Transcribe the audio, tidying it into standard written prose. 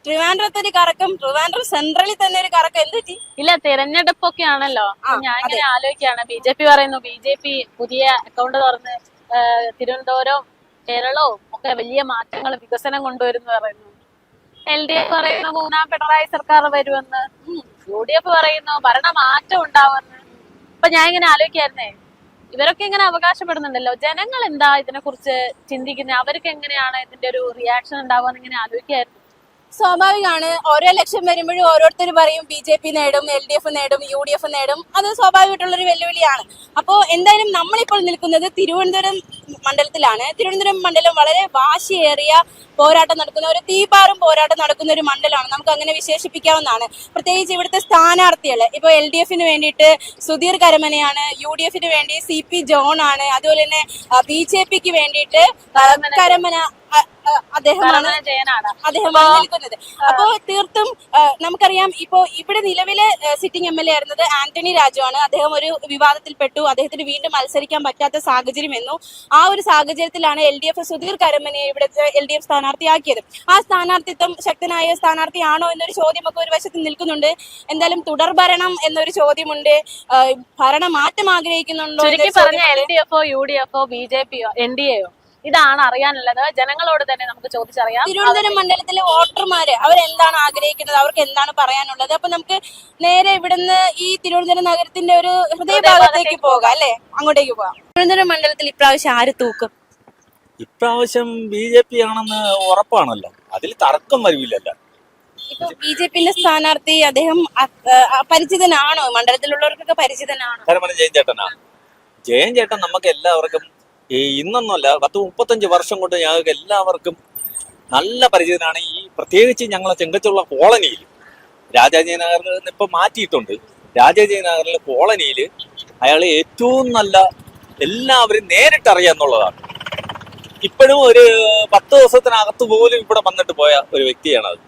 ട്രിവാൻഡ്രത്ത് ഒരു കറക്കം, ട്രിവാൻഡ്രം സെൻട്രലിൽ തന്നെ ഒരു കറക്കം. എന്ത് പറ്റി? ഇല്ല, തെരഞ്ഞെടുപ്പൊക്കെ ആണല്ലോ. ഞാൻ ഇങ്ങനെ ആലോചിക്കുകയാണ്, BJP പറയുന്നു BJP പുതിയ അക്കൗണ്ട് തുറന്ന് തിരുവനന്തപുരവും കേരളവും ഒക്കെ വലിയ മാറ്റങ്ങൾ വികസനം കൊണ്ടുവരുന്നു പറയുന്നു. LDF പറയുന്നു മൂന്നാം പിണറായി സർക്കാർ വരുമെന്ന്. UDF പറയുന്നു ഭരണമാറ്റം ഉണ്ടാവുമെന്ന്. അപ്പൊ ഞാൻ ഇങ്ങനെ ആലോചിക്കായിരുന്നേ, ഇവരൊക്കെ ഇങ്ങനെ അവകാശപ്പെടുന്നുണ്ടല്ലോ, ജനങ്ങൾ എന്താ ഇതിനെ കുറിച്ച് ചിന്തിക്കുന്നത്, അവർക്ക് എങ്ങനെയാണ് ഇതിന്റെ ഒരു റിയാക്ഷൻ ഉണ്ടാവുക ഇങ്ങനെ ആലോചിക്കായിരുന്നു. സ്വാഭാവികമാണ്. ഓരോ ഇലക്ഷൻ വരുമ്പോഴും ഓരോരുത്തർ പറയും BJP നേടും, LDF നേടും, UDF നേടും. അത് സ്വാഭാവികമായിട്ടുള്ളൊരു വെല്ലുവിളിയാണ്. അപ്പോൾ എന്തായാലും നമ്മളിപ്പോൾ നിൽക്കുന്നത് തിരുവനന്തപുരം മണ്ഡലത്തിലാണ്. തിരുവനന്തപുരം മണ്ഡലം വളരെ വാശിയേറിയ പോരാട്ടം നടക്കുന്ന, ഒരു തീപാറും പോരാട്ടം നടക്കുന്ന ഒരു മണ്ഡലമാണ്, നമുക്ക് അങ്ങനെ വിശേഷിപ്പിക്കാവുന്നതാണ്. പ്രത്യേകിച്ച് ഇവിടുത്തെ സ്ഥാനാർത്ഥികൾ ഇപ്പോൾ LDFന് വേണ്ടിയിട്ട് സുധീർ കരമനയാണ്, UDFന് വേണ്ടി CP ജോൺ ആണ്, അതുപോലെ തന്നെ BJPക്ക് വേണ്ടിയിട്ട് കരമന അദ്ദേഹമാണ് നിൽക്കുന്നത്. അപ്പോ തീർത്തും നമുക്കറിയാം, ഇപ്പോ ഇവിടെ നിലവിലെ സിറ്റിംഗ് MLA ആയിരുന്നത് ആന്റണി രാജു ആണ്. അദ്ദേഹം ഒരു വിവാദത്തിൽപ്പെട്ടു, അദ്ദേഹത്തിന് വീണ്ടും മത്സരിക്കാൻ പറ്റാത്ത സാഹചര്യം എന്നു. ആ ഒരു സാഹചര്യത്തിലാണ് LDF സുധീർ കരമനയെ ഇവിടുത്തെ LDF സ്ഥാനാർത്ഥിയാക്കിയത്. ആ സ്ഥാനാർത്ഥിത്വം ശക്തനായ സ്ഥാനാർത്ഥിയാണോ എന്നൊരു ചോദ്യമൊക്കെ ഒരു വശത്ത് നിൽക്കുന്നുണ്ട്. എന്തായാലും തുടർഭരണം എന്നൊരു ചോദ്യമുണ്ട്. ഭരണമാറ്റം ആഗ്രഹിക്കുന്നുണ്ടോ? LDF UDF BJP NDA ഇതാണ് അറിയാനുള്ളത്. ജനങ്ങളോട് തന്നെ നമുക്ക് ചോദിച്ചറിയാം. തിരുവനന്തപുരം മണ്ഡലത്തിലെ വോട്ടർമാര് അവരെന്താണ് ആഗ്രഹിക്കുന്നത്, അവർക്ക് എന്താണ് പറയാനുള്ളത്? അപ്പൊ നമുക്ക് നേരെ ഇവിടുന്ന് ഈ തിരുവനന്തപുരം നഗരത്തിന്റെ ഒരു ഹൃദയഭാഗത്തേക്ക് പോകാം, അല്ലെ? അങ്ങോട്ടേക്ക് പോകാം. തിരുവനന്തപുരം മണ്ഡലത്തിൽ ഇപ്രാവശ്യം ആര് തൂക്കും? ഇപ്രാവശ്യം BJP ആണെന്ന് ഉറപ്പാണല്ലോ, അതിൽ തർക്കം വരില്ലല്ലോ. ഇപ്പൊ BJPന്റെ സ്ഥാനാർത്ഥി അദ്ദേഹം പരിചിതനാണോ? മണ്ഡലത്തിലുള്ളവർക്കൊക്കെ പരിചിതനാണോ? ജയൻ ചേട്ടൻ നമുക്ക് എല്ലാവർക്കും ഇന്നൊന്നുമല്ല, 10-35 വർഷം കൊണ്ട് ഞങ്ങൾക്ക് എല്ലാവർക്കും നല്ല പരിചിതനാണ്. ഈ പ്രത്യേകിച്ച് ഞങ്ങളെ ചെങ്കച്ചുള്ള കോളനിയിൽ, രാജാജി നഗറിൽ നിന്ന് ഇപ്പൊ മാറ്റിയിട്ടുണ്ട്. രാജാജി നഗറിലെ കോളനിയിൽ അയാളെ ഏറ്റവും നല്ല എല്ലാവരും നേരിട്ടറിയാന്നുള്ളതാണ്. ഇപ്പോഴും ഒരു 10 ദിവസത്തിനകത്ത് പോലും ഇവിടെ വന്നിട്ട് പോയ ഒരു വ്യക്തിയാണത്.